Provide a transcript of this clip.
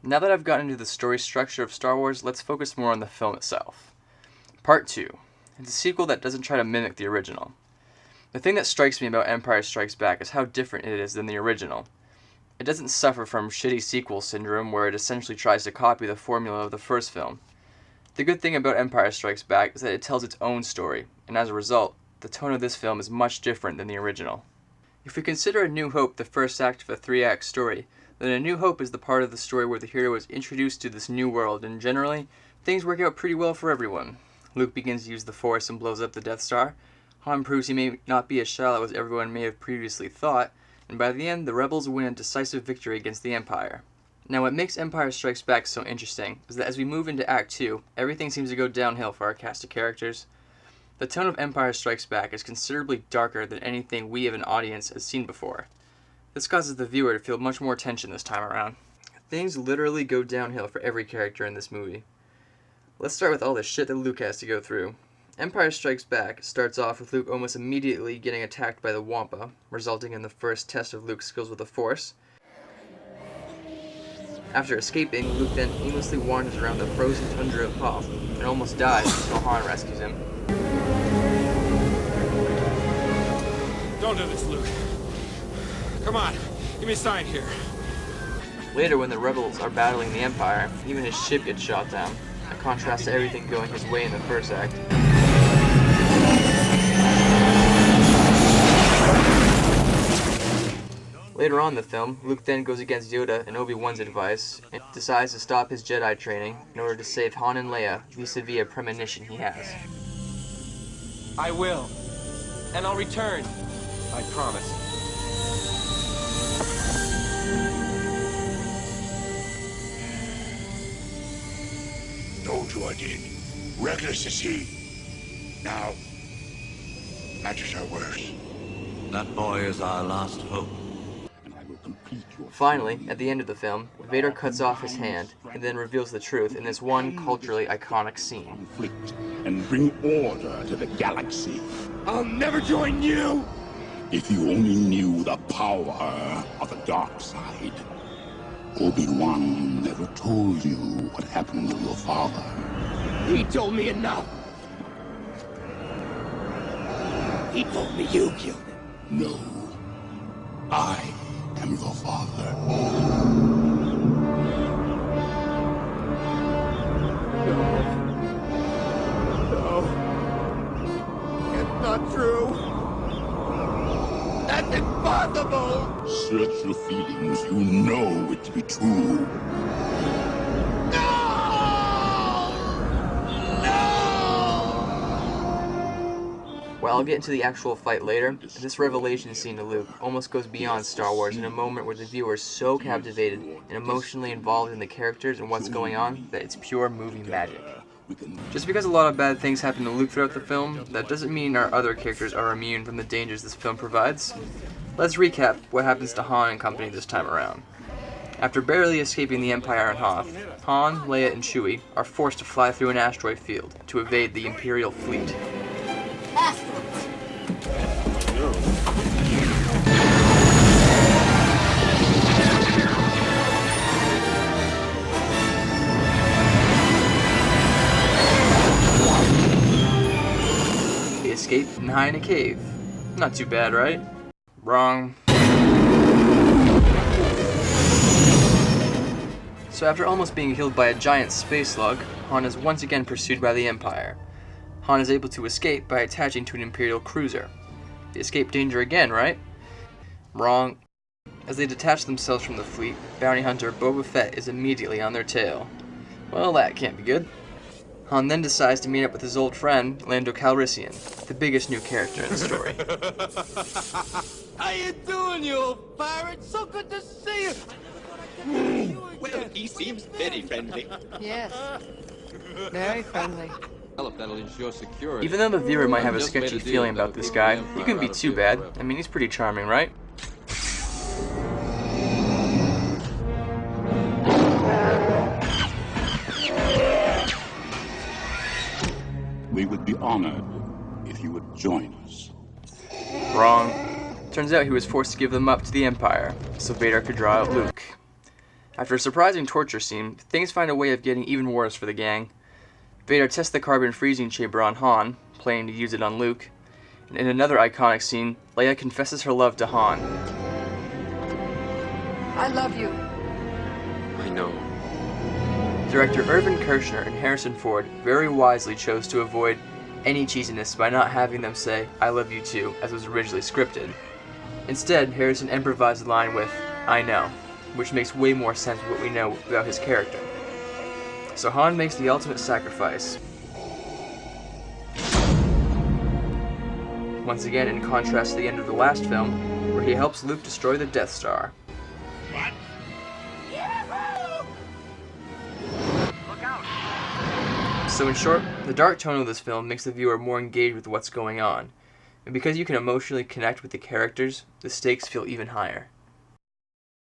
Now that I've gotten into the story structure of Star Wars, let's focus more on the film itself. Part 2. It's a sequel that doesn't try to mimic the original. The thing that strikes me about Empire Strikes Back is how different it is than the original. It doesn't suffer from shitty sequel syndrome where it essentially tries to copy the formula of the first film. The good thing about Empire Strikes Back is that it tells its own story, and as a result, the tone of this film is much different than the original. If we consider A New Hope the first act of a 3-act story, then A New Hope is the part of the story where the hero is introduced to this new world, and generally, things work out pretty well for everyone. Luke begins to use the Force and blows up the Death Star. Han proves he may not be as shallow as everyone may have previously thought, and by the end, the rebels win a decisive victory against the Empire. Now, what makes Empire Strikes Back so interesting is that as we move into Act 2, everything seems to go downhill for our cast of characters. The tone of Empire Strikes Back is considerably darker than anything we as an audience has seen before. This causes the viewer to feel much more tension this time around. Things literally go downhill for every character in this movie. Let's start with all the shit that Luke has to go through. Empire Strikes Back starts off with Luke almost immediately getting attacked by the Wampa, resulting in the first test of Luke's skills with the Force. After escaping, Luke then aimlessly wanders around the frozen tundra of Hoth and almost dies until Han rescues him. Don't do this, Luke. Come on, give me a sign here. Later, when the rebels are battling the Empire, even his ship gets shot down, a contrast to everything going his way in the first act. Later on in the film, Luke then goes against Yoda and Obi-Wan's advice and decides to stop his Jedi training in order to save Han and Leia vis-a-vis a premonition he has. I will. And I'll return. I promise. Told you I did. Reckless as he. Now, matters are worse. That boy is our last hope. Finally, at the end of the film, Vader cuts off his hand and then reveals the truth in this one culturally iconic scene. Conflict and bring order to the galaxy. I'll never join you! If you only knew the power of the dark side. Obi-Wan never told you what happened to your father. He told me enough. He told me you killed him. No. I am your father. No. It's not true. That's impossible! Search your feelings. You know it to be true. No! While I'll get into the actual fight later, this revelation scene to Luke almost goes beyond Star Wars in a moment where the viewer is so captivated and emotionally involved in the characters and what's going on that it's pure movie magic. Just because a lot of bad things happen to Luke throughout the film, that doesn't mean our other characters are immune from the dangers this film provides. Let's recap what happens to Han and company this time around. After barely escaping the Empire on Hoth, Han, Leia, and Chewie are forced to fly through an asteroid field to evade the Imperial fleet. They escape and hide in a cave. Not too bad, right? Wrong. So after almost being killed by a giant space slug, Han is once again pursued by the Empire. Han is able to escape by attaching to an Imperial cruiser. They escape danger again, right? Wrong. As they detach themselves from the fleet, bounty hunter Boba Fett is immediately on their tail. Well, that can't be good. Han then decides to meet up with his old friend, Lando Calrissian, the biggest new character in the story. How you doing, you old pirate? So good to see you. Well, he seems very friendly. Yes. Very friendly. Well, if that'll ensure security. Even though the viewer might have a sketchy feeling about this guy, he couldn't be too bad. I mean, he's pretty charming, right? We would be honored if you would join us. Wrong. Turns out he was forced to give them up to the Empire, so Vader could draw out Luke. After a surprising torture scene, things find a way of getting even worse for the gang. Vader tests the carbon freezing chamber on Han, planning to use it on Luke. And in another iconic scene, Leia confesses her love to Han. I love you. I know. Director Irvin Kershner and Harrison Ford very wisely chose to avoid any cheesiness by not having them say, "I love you too," as was originally scripted. Instead, Harrison improvised the line with, "I know," which makes way more sense with what we know about his character. So Han makes the ultimate sacrifice. Once again, in contrast to the end of the last film, where he helps Luke destroy the Death Star. What? So in short, the dark tone of this film makes the viewer more engaged with what's going on, and because you can emotionally connect with the characters, the stakes feel even higher.